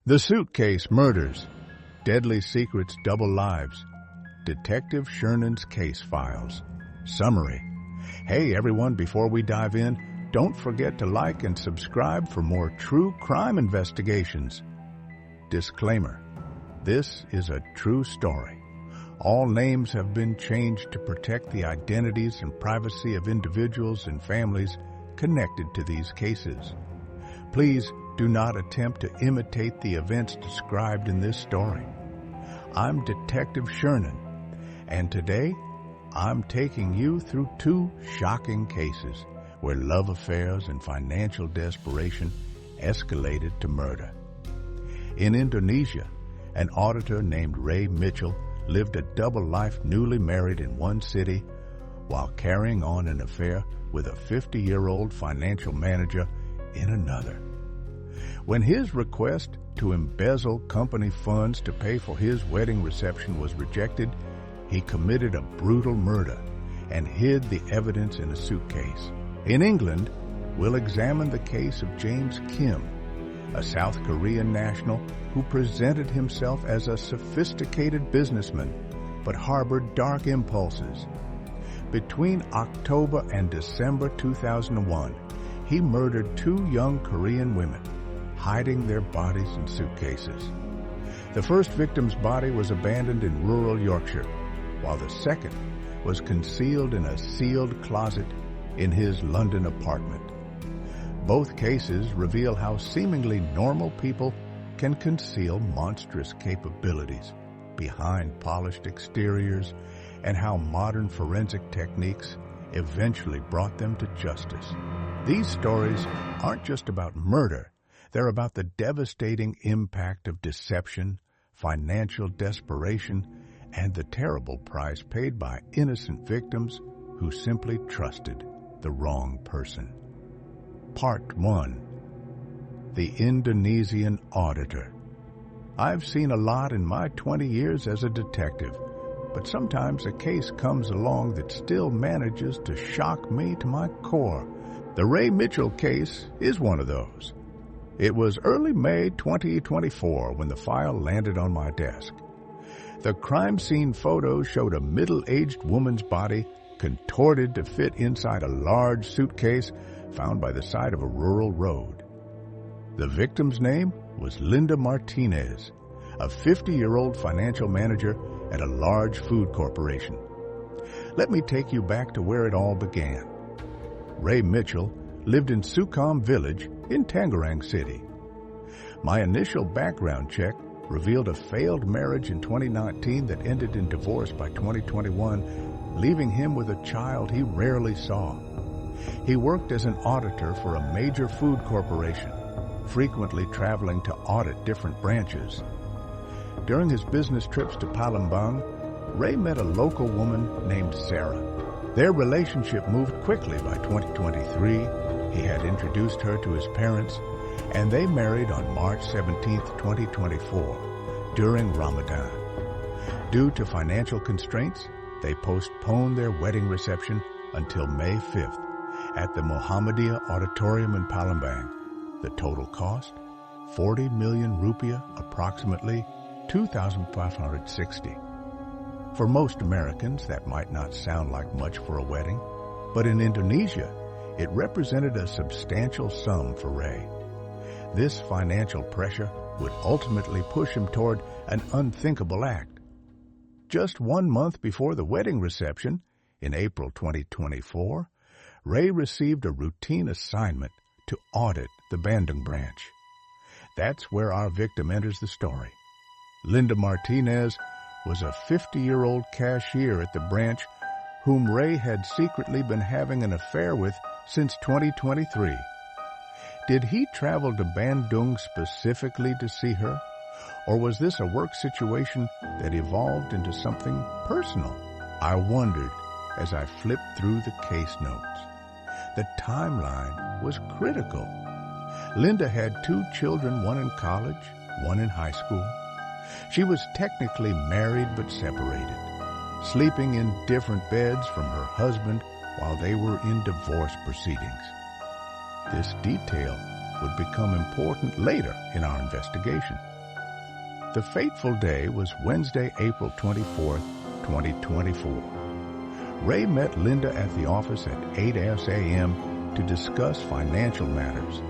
The Suitcase Murders, Deadly Secrets, Double Lives, Detective Shernan's Case Files. Summary. Hey everyone, before we dive in, don't forget to like and subscribe for more true crime investigations. Disclaimer. This is a true story. All names have been changed to protect the identities and privacy of individuals and families connected to these cases. Please do not attempt to imitate the events described in this story. I'm Detective Shernan, and today I'm taking you through two shocking cases where love affairs and financial desperation escalated to murder. In Indonesia, an auditor named Ray Mitchell lived a double life newly married in one city while carrying on an affair with a 50-year-old financial manager in another. When his request to embezzle company funds to pay for his wedding reception was rejected, he committed a brutal murder and hid the evidence in a suitcase. In England, we'll examine the case of James Kim, a South Korean national who presented himself as a sophisticated businessman but harbored dark impulses. Between October and December 2001, he murdered two young Korean women, hiding their bodies in suitcases. The first victim's body was abandoned in rural Yorkshire, while the second was concealed in a sealed closet in his London apartment. Both cases reveal how seemingly normal people can conceal monstrous capabilities behind polished exteriors and how modern forensic techniques eventually brought them to justice. These stories aren't just about murder. They're about the devastating impact of deception, financial desperation, and the terrible price paid by innocent victims who simply trusted the wrong person. Part 1. The Indonesian Auditor. I've seen a lot in my 20 years as a detective, but sometimes a case comes along that still manages to shock me to my core. The Ray Mitchell case is one of those. It was early May 2024 when the file landed on my desk. The crime scene photos showed a middle-aged woman's body contorted to fit inside a large suitcase found by the side of a rural road. The victim's name was Linda Martinez, a 50-year-old financial manager at a large food corporation. Let me take you back to where it all began. Ray Mitchell lived in Sukham village in Tangerang City. My initial background check revealed a failed marriage in 2019 that ended in divorce by 2021, leaving him with a child he rarely saw. He worked as an auditor for a major food corporation, frequently traveling to audit different branches. During his business trips to Palembang, Ray met a local woman named Sarah. Their relationship moved quickly by 2023. He had introduced her to his parents, and they married on March 17, 2024, during Ramadan. Due to financial constraints, they postponed their wedding reception until May 5th at the Muhammadiyah Auditorium in Palembang. The total cost? 40 million rupiah, approximately 2,560. For most Americans, that might not sound like much for a wedding, but in Indonesia, it represented a substantial sum for Ray. This financial pressure would ultimately push him toward an unthinkable act. Just 1 month before the wedding reception, in April 2024, Ray received a routine assignment to audit the Bandung branch. That's where our victim enters the story. Linda Martinez was a 50-year-old cashier at the branch whom Ray had secretly been having an affair with since 2023. Did he travel to Bandung specifically to see her? Or was this a work situation that evolved into something personal? I wondered as I flipped through the case notes. The timeline was critical. Linda had 2 children, one in college, one in high school. She was technically married but separated, sleeping in different beds from her husband while they were in divorce proceedings. This detail would become important later in our investigation. The fateful day was Wednesday, April 24th, 2024. Ray met Linda at the office at 8 a.m. to discuss financial matters.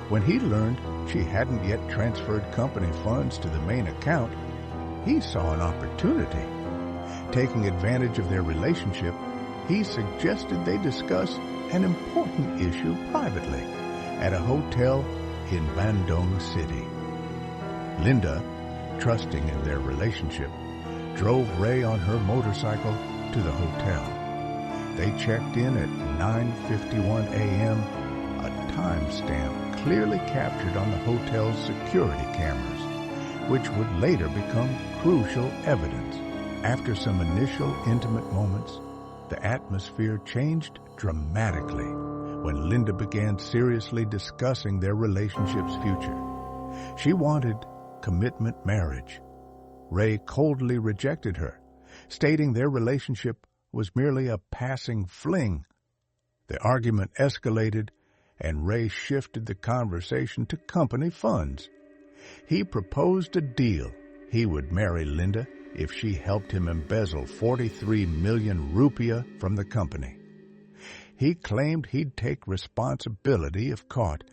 When he learned she hadn't yet transferred company funds to the main account, he saw an opportunity. Taking advantage of their relationship, he suggested they discuss an important issue privately at a hotel in Bandung City. Linda, trusting in their relationship, drove Ray on her motorcycle to the hotel. They checked in at 9:51 a.m., a timestamp clearly captured on the hotel's security cameras, which would later become crucial evidence. After some initial intimate moments, the atmosphere changed dramatically when Linda began seriously discussing their relationship's future. She wanted commitment marriage. Ray coldly rejected her, stating their relationship was merely a passing fling. The argument escalated, and Ray shifted the conversation to company funds. He proposed a deal. He would marry Linda if she helped him embezzle 43 million rupiah from the company. He claimed he'd take responsibility if caught,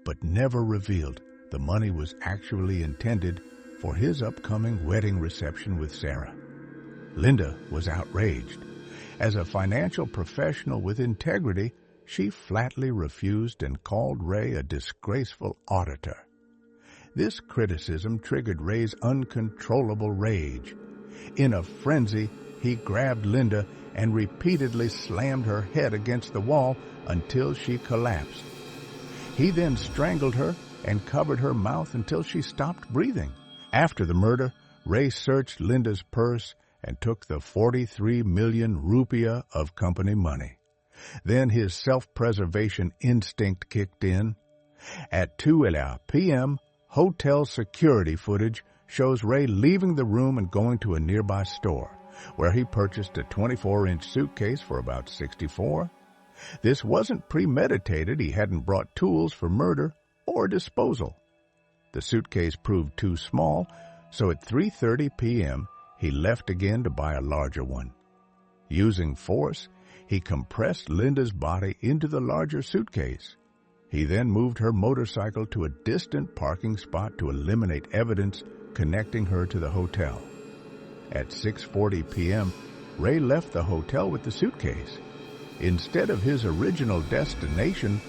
but never revealed the money was actually intended for his upcoming wedding reception with Sarah. Linda was outraged. As a financial professional with integrity, she flatly refused and called Ray a disgraceful auditor. This criticism triggered Ray's uncontrollable rage. In a frenzy, he grabbed Linda and repeatedly slammed her head against the wall until she collapsed. He then strangled her and covered her mouth until she stopped breathing. After the murder, Ray searched Linda's purse and took the 43 million rupiah of company money. Then his self-preservation instinct kicked in. At 2 p.m., hotel security footage shows Ray leaving the room and going to a nearby store, where he purchased a 24-inch suitcase for about $64. This wasn't premeditated. He hadn't brought tools for murder or disposal. The suitcase proved too small, so at 3:30 p.m., he left again to buy a larger one. Using force, he compressed Linda's body into the larger suitcase. He then moved her motorcycle to a distant parking spot to eliminate evidence connecting her to the hotel. At 6:40 p.m., Ray left the hotel with the suitcase. Instead of his original destination,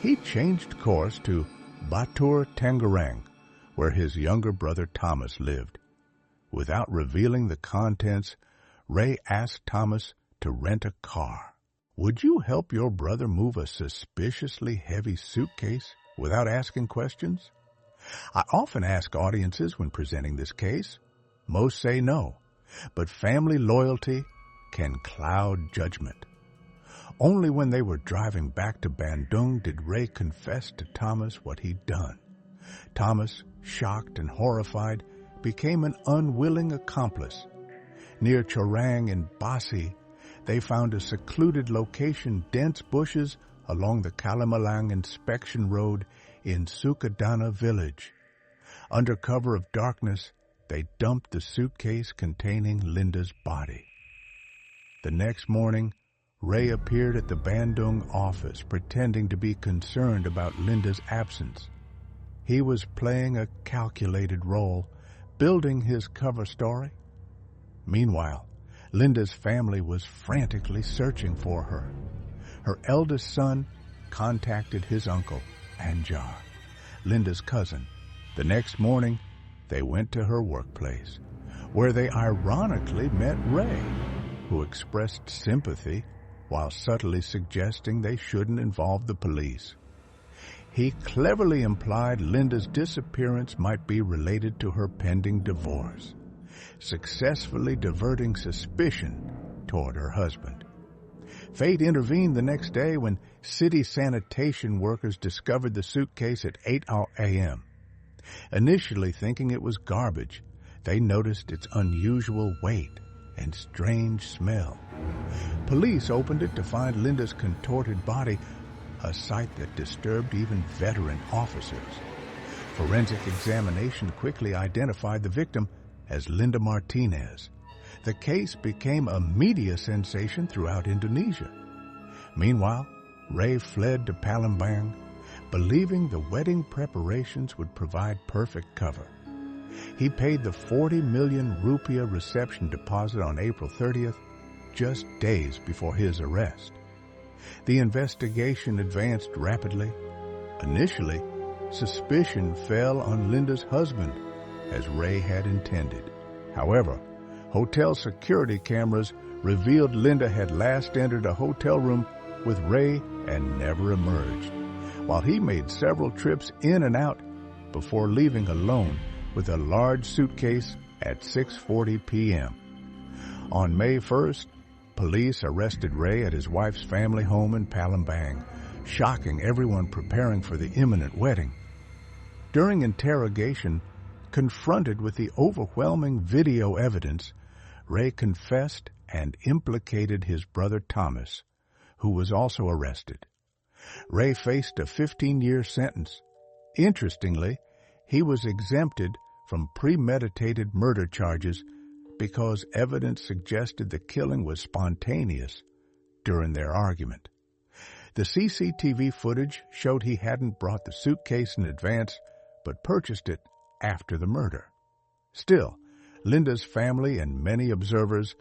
he changed course to Batur Tangerang, where his younger brother Thomas lived. Without revealing the contents, Ray asked Thomas to rent a car. Would you help your brother move a suspiciously heavy suitcase without asking questions? I often ask audiences when presenting this case. Most say no, but family loyalty can cloud judgment. Only when they were driving back to Bandung did Ray confess to Thomas what he'd done. Thomas, shocked and horrified, became an unwilling accomplice. Near Chorang in Basi, they found a secluded location, dense bushes along the Kalimalang inspection road in Sukadana village. Under cover of darkness, they dumped the suitcase containing Linda's body. The next morning, Ray appeared at the Bandung office pretending to be concerned about Linda's absence. He was playing a calculated role, building his cover story. Meanwhile, Linda's family was frantically searching for her. Her eldest son contacted his uncle, Anjar, Linda's cousin. The next morning, they went to her workplace, where they ironically met Ray, who expressed sympathy while subtly suggesting they shouldn't involve the police. He cleverly implied Linda's disappearance might be related to her pending divorce, successfully diverting suspicion toward her husband. Fate intervened the next day when city sanitation workers discovered the suitcase at 8 a.m. Initially thinking it was garbage, they noticed its unusual weight and strange smell. Police opened it to find Linda's contorted body, a sight that disturbed even veteran officers. Forensic examination quickly identified the victim as Linda Martinez. The case became a media sensation throughout Indonesia. Meanwhile, Ray fled to Palembang, believing the wedding preparations would provide perfect cover. He paid the 40 million rupiah reception deposit on April 30th, just days before his arrest. The investigation advanced rapidly. Initially, suspicion fell on Linda's husband, as Ray had intended. However, hotel security cameras revealed Linda had last entered a hotel room with Ray and never emerged, while he made several trips in and out before leaving alone with a large suitcase at 6:40 p.m. On May 1st, police arrested Ray at his wife's family home in Palembang, shocking everyone preparing for the imminent wedding. During interrogation, confronted with the overwhelming video evidence, Ray confessed and implicated his brother Thomas, who was also arrested. Ray faced a 15-year sentence. Interestingly, he was exempted from premeditated murder charges because evidence suggested the killing was spontaneous during their argument. The CCTV footage showed he hadn't brought the suitcase in advance, but purchased it after the murder. Still, Linda's family and many observers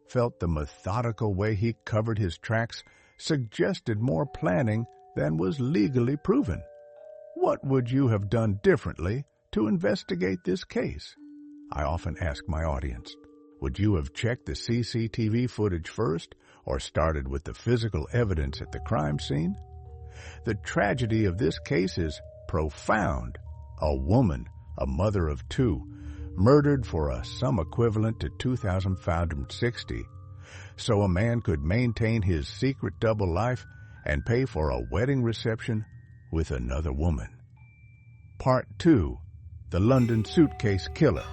felt the methodical way he covered his tracks suggested more planning than was legally proven. What would you have done differently to investigate this case? I often ask my audience. Would you have checked the CCTV footage first or started with the physical evidence at the crime scene? The tragedy of this case is profound. A woman, a mother of two, murdered for a sum equivalent to 2,560, so a man could maintain his secret double life and pay for a wedding reception with another woman. Part 2. The London Suitcase Killer.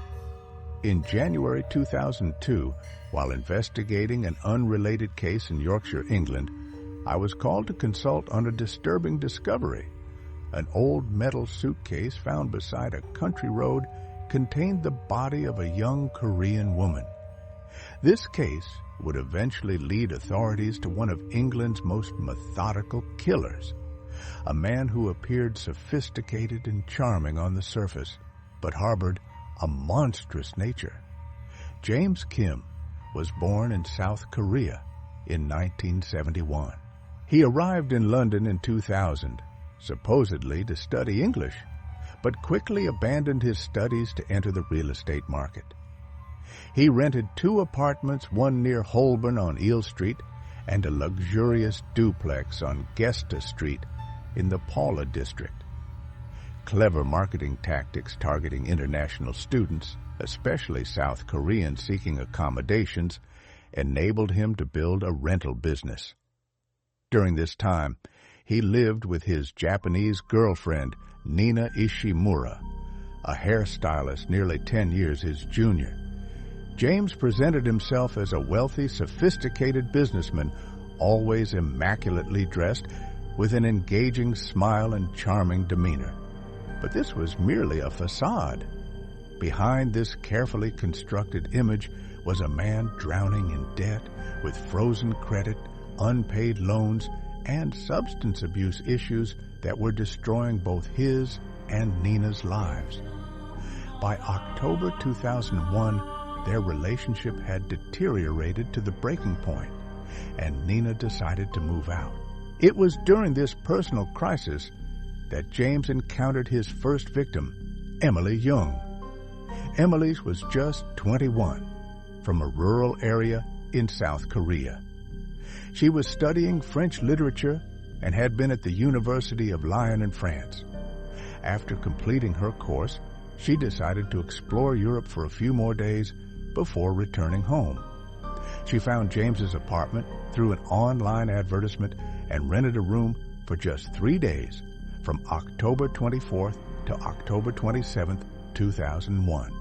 In January 2002, while investigating an unrelated case in Yorkshire, England, I was called to consult on a disturbing discovery. An old metal suitcase found beside a country road contained the body of a young Korean woman. This case would eventually lead authorities to one of England's most methodical killers, a man who appeared sophisticated and charming on the surface, but harbored a monstrous nature. James Kim was born in South Korea in 1971. He arrived in London in 2000, supposedly to study English, but quickly abandoned his studies to enter the real estate market. He rented 2 apartments, one near Holborn on Eel Street and a luxurious duplex on Gesta Street in the Paula district. Clever marketing tactics targeting international students, especially South Koreans seeking accommodations, enabled him to build a rental business. During this time, he lived with his Japanese girlfriend, Nina Ishimura, a hairstylist nearly 10 years his junior. James presented himself as a wealthy, sophisticated businessman, always immaculately dressed, with an engaging smile and charming demeanor. But this was merely a facade. Behind this carefully constructed image was a man drowning in debt, with frozen credit, unpaid loans, and substance abuse issues that were destroying both his and Nina's lives. By October 2001, their relationship had deteriorated to the breaking point, and Nina decided to move out. It was during this personal crisis that James encountered his first victim, Emily Young. Emily's was just 21, from a rural area in South Korea. She was studying French literature and had been at the University of Lyon in France. After completing her course, she decided to explore Europe for a few more days before returning home. She found James's apartment through an online advertisement and rented a room for just 3 days, from October 24th to October 27th, 2001.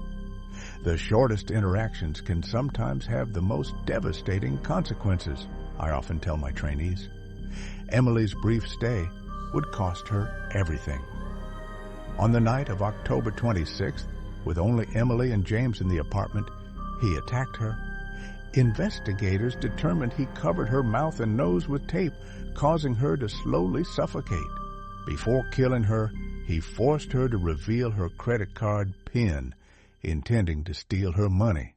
The shortest interactions can sometimes have the most devastating consequences, I often tell my trainees. Emily's brief stay would cost her everything. On the night of October 26th, with only Emily and James in the apartment, he attacked her. Investigators determined he covered her mouth and nose with tape, causing her to slowly suffocate. Before killing her, he forced her to reveal her credit card PIN, intending to steal her money.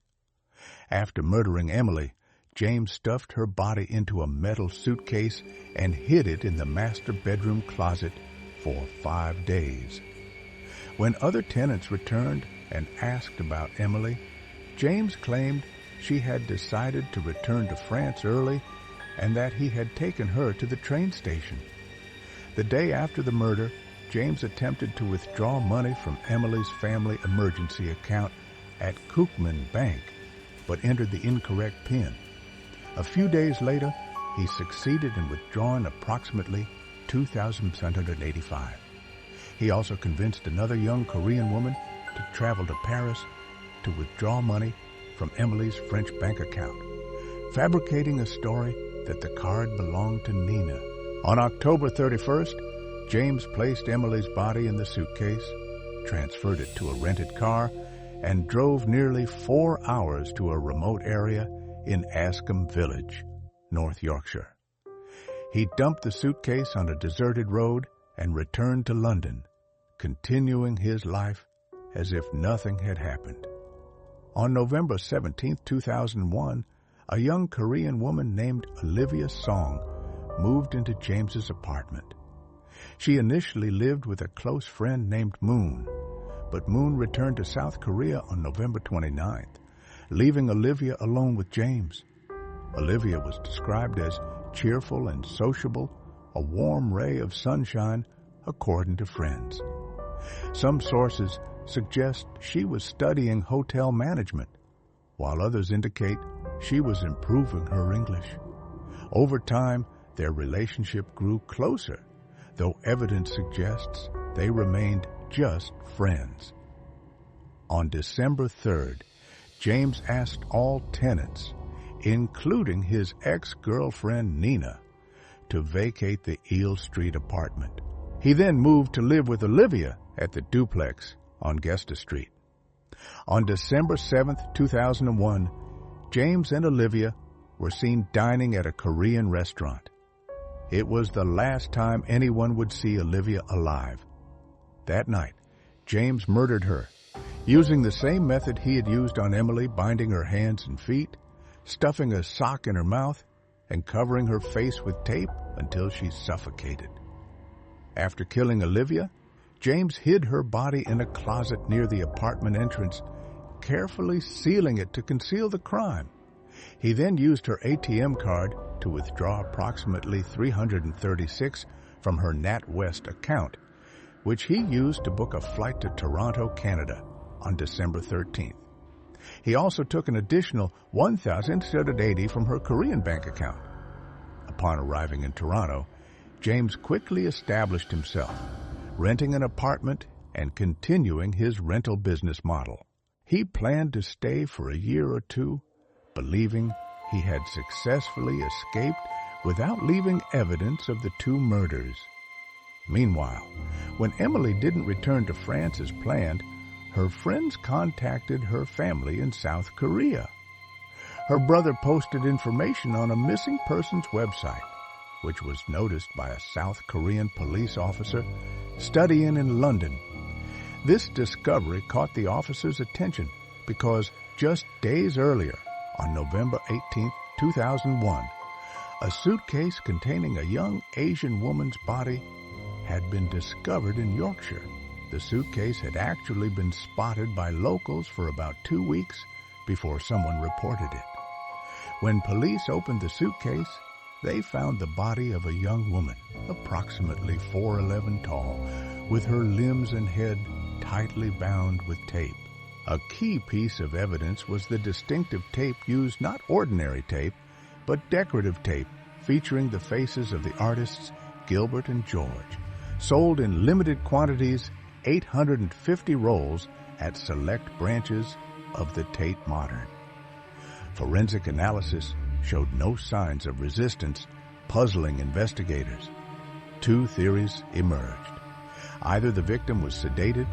After murdering Emily, James stuffed her body into a metal suitcase and hid it in the master bedroom closet for 5 days. When other tenants returned and asked about Emily, James claimed she had decided to return to France early and that he had taken her to the train station. The day after the murder, James attempted to withdraw money from Emily's family emergency account at Koopman Bank, but entered the incorrect PIN. A few days later, he succeeded in withdrawing approximately $2,785. He also convinced another young Korean woman to travel to Paris to withdraw money from Emily's French bank account, fabricating a story that the card belonged to Nina. On October 31st, James placed Emily's body in the suitcase, transferred it to a rented car, and drove nearly 4 hours to a remote area in Askham Village, North Yorkshire. He dumped the suitcase on a deserted road and returned to London, continuing his life as if nothing had happened. On November 17, 2001, a young Korean woman named Olivia Song moved into James's apartment. She initially lived with a close friend named Moon, but Moon returned to South Korea on November 29th, leaving Olivia alone with James. Olivia was described as cheerful and sociable, a warm ray of sunshine, according to friends. Some sources suggest she was studying hotel management, while others indicate she was improving her English. Over time, their relationship grew closer, though evidence suggests they remained just friends. On December 3rd, James asked all tenants, including his ex-girlfriend Nina, to vacate the Eel Street apartment. He then moved to live with Olivia at the duplex on Gesta Street. On December 7th, 2001, James and Olivia were seen dining at a Korean restaurant. It was the last time anyone would see Olivia alive. That night, James murdered her, using the same method he had used on Emily, binding her hands and feet, stuffing a sock in her mouth, and covering her face with tape until she suffocated. After killing Olivia, James hid her body in a closet near the apartment entrance, carefully sealing it to conceal the crime. He then used her ATM card to withdraw approximately $336 from her NatWest account, which he used to book a flight to Toronto, Canada, on December 13th. He also took an additional $1,680 from her Korean bank account. Upon arriving in Toronto, James quickly established himself, renting an apartment and continuing his rental business model. He planned to stay for a year or two, believing he had successfully escaped without leaving evidence of the two murders. Meanwhile, when Emily didn't return to France as planned, her friends contacted her family in South Korea. Her brother posted information on a missing persons website, which was noticed by a South Korean police officer studying in London. This discovery caught the officer's attention because just days earlier, on November 18, 2001, a suitcase containing a young Asian woman's body had been discovered in Yorkshire. The suitcase had actually been spotted by locals for about 2 weeks before someone reported it. When police opened the suitcase, they found the body of a young woman, approximately 4'11" tall, with her limbs and head tightly bound with tape. A key piece of evidence was the distinctive tape used, not ordinary tape, but decorative tape, featuring the faces of the artists Gilbert and George, sold in limited quantities, 850 rolls at select branches of the Tate Modern. Forensic analysis showed no signs of resistance, puzzling investigators. Two theories emerged. Either the victim was sedated,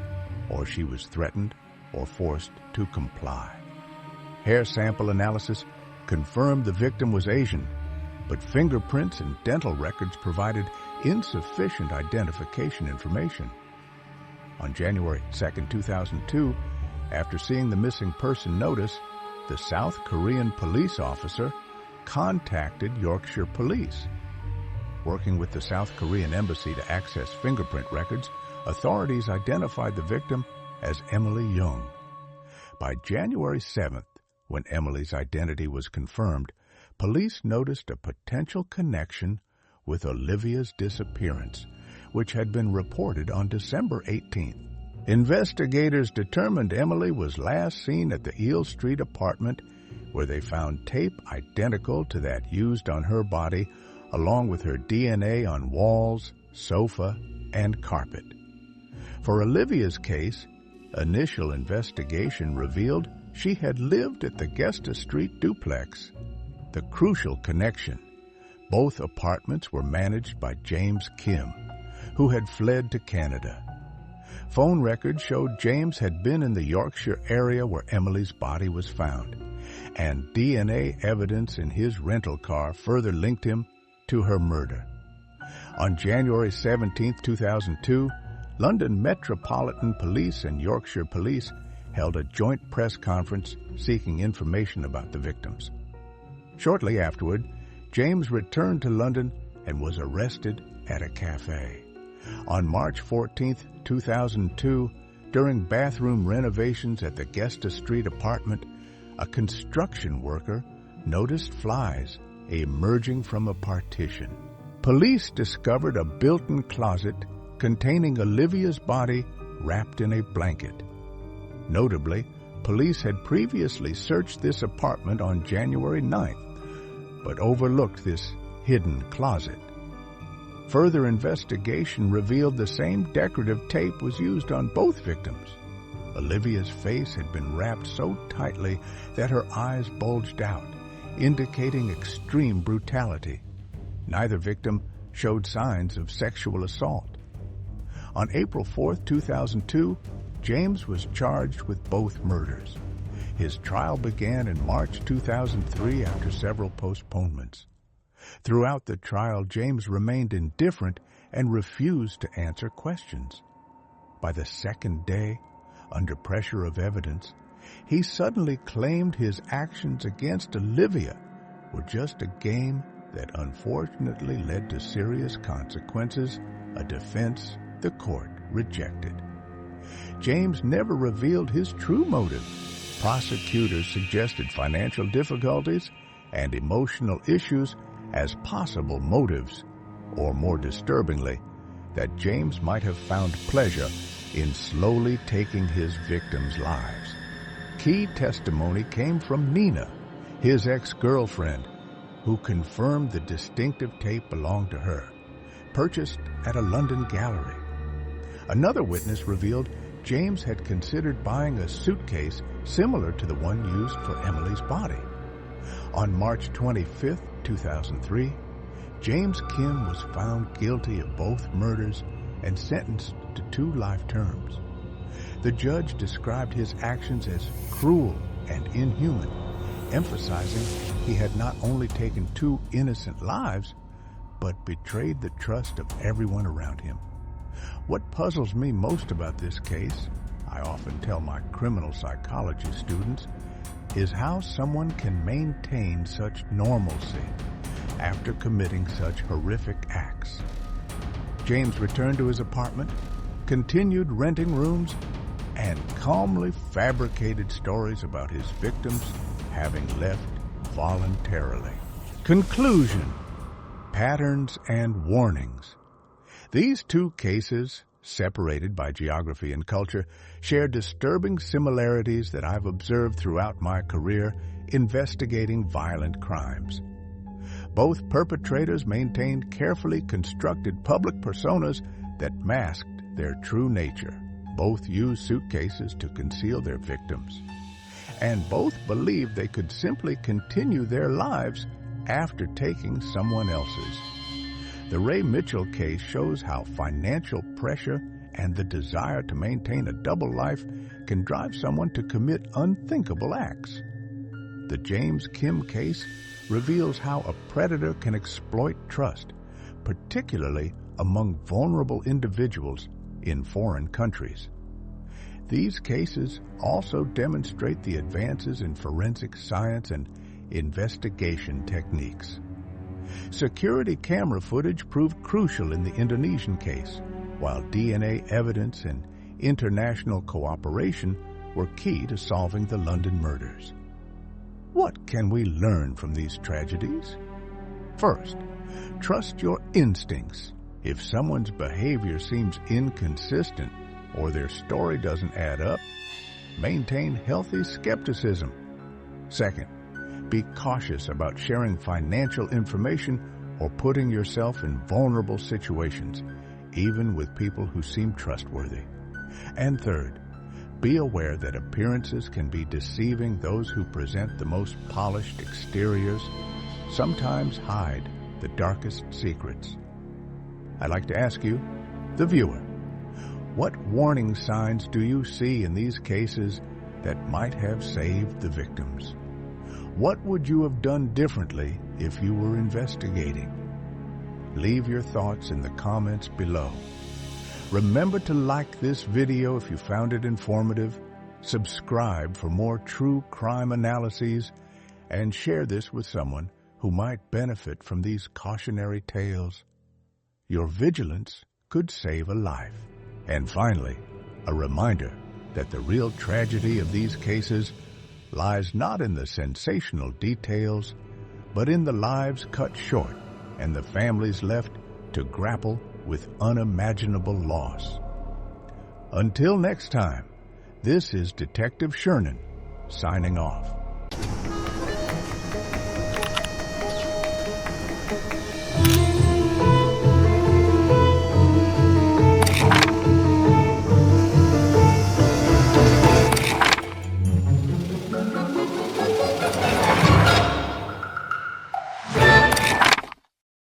or she was threatened or forced to comply. Hair sample analysis confirmed the victim was Asian, but fingerprints and dental records provided insufficient identification information. On January 2, 2002, after seeing the missing person notice, the South Korean police officer contacted Yorkshire Police. Working with the South Korean embassy to access fingerprint records, authorities identified the victim as Emily Young. By January 7th, when Emily's identity was confirmed, police noticed a potential connection with Olivia's disappearance, which had been reported on December 18th. Investigators determined Emily was last seen at the Eel Street apartment, where they found tape identical to that used on her body, along with her DNA on walls, sofa, and carpet. For Olivia's case, initial investigation revealed she had lived at the Gesta Street duplex. The crucial connection: both apartments were managed by James Kim, who had fled to Canada. Phone records showed James had been in the Yorkshire area where Emily's body was found, and DNA evidence in his rental car further linked him to her murder. On January 17, 2002, London Metropolitan Police and Yorkshire Police held a joint press conference seeking information about the victims. Shortly afterward, James returned to London and was arrested at a cafe. On March 14, 2002, during bathroom renovations at the Gesta Street apartment, a construction worker noticed flies emerging from a partition. Police discovered a built-in closet containing Olivia's body wrapped in a blanket. Notably, police had previously searched this apartment on January 9th, but overlooked this hidden closet. Further investigation revealed the same decorative tape was used on both victims. Olivia's face had been wrapped so tightly that her eyes bulged out, indicating extreme brutality. Neither victim showed signs of sexual assault. On April 4, 2002, James was charged with both murders. His trial began in March 2003 after several postponements. Throughout the trial, James remained indifferent and refused to answer questions. By the second day, under pressure of evidence, he suddenly claimed his actions against Olivia were just a game that unfortunately led to serious consequences, a defense the court rejected. James never revealed his true motive. Prosecutors suggested financial difficulties and emotional issues as possible motives, or more disturbingly, that James might have found pleasure in slowly taking his victims' lives. Key testimony came from Nina, his ex-girlfriend, who confirmed the distinctive tape belonged to her, purchased at a London gallery. Another witness revealed James had considered buying a suitcase similar to the one used for Emily's body. On March 25, 2003, James Kim was found guilty of both murders and sentenced to 2 life terms. The judge described his actions as cruel and inhuman, emphasizing he had not only taken 2 innocent lives, but betrayed the trust of everyone around him. What puzzles me most about this case, I often tell my criminal psychology students, is how someone can maintain such normalcy after committing such horrific acts. James returned to his apartment, continued renting rooms, and calmly fabricated stories about his victims having left voluntarily. Conclusion: patterns and warnings. These 2 cases, separated by geography and culture, share disturbing similarities that I've observed throughout my career investigating violent crimes. Both perpetrators maintained carefully constructed public personas that masked their true nature. Both used suitcases to conceal their victims. And both believed they could simply continue their lives after taking someone else's. The Ray Mitchell case shows how financial pressure and the desire to maintain a double life can drive someone to commit unthinkable acts. The James Kim case reveals how a predator can exploit trust, particularly among vulnerable individuals in foreign countries. These cases also demonstrate the advances in forensic science and investigation techniques. Security camera footage proved crucial in the Indonesian case, while DNA evidence and international cooperation were key to solving the London murders. What can we learn from these tragedies? First, trust your instincts. If someone's behavior seems inconsistent or their story doesn't add up, maintain healthy skepticism. Second, be cautious about sharing financial information or putting yourself in vulnerable situations, even with people who seem trustworthy. And third, be aware that appearances can be deceiving. Those who present the most polished exteriors sometimes hide the darkest secrets. I'd like to ask you, the viewer, what warning signs do you see in these cases that might have saved the victims? What would you have done differently if you were investigating? Leave your thoughts in the comments below. Remember to like this video if you found it informative, subscribe for more true crime analyses, and share this with someone who might benefit from these cautionary tales. Your vigilance could save a life. And finally, a reminder that the real tragedy of these cases lies not in the sensational details, but in the lives cut short and the families left to grapple with unimaginable loss. Until next time, this is Detective Shernan, signing off.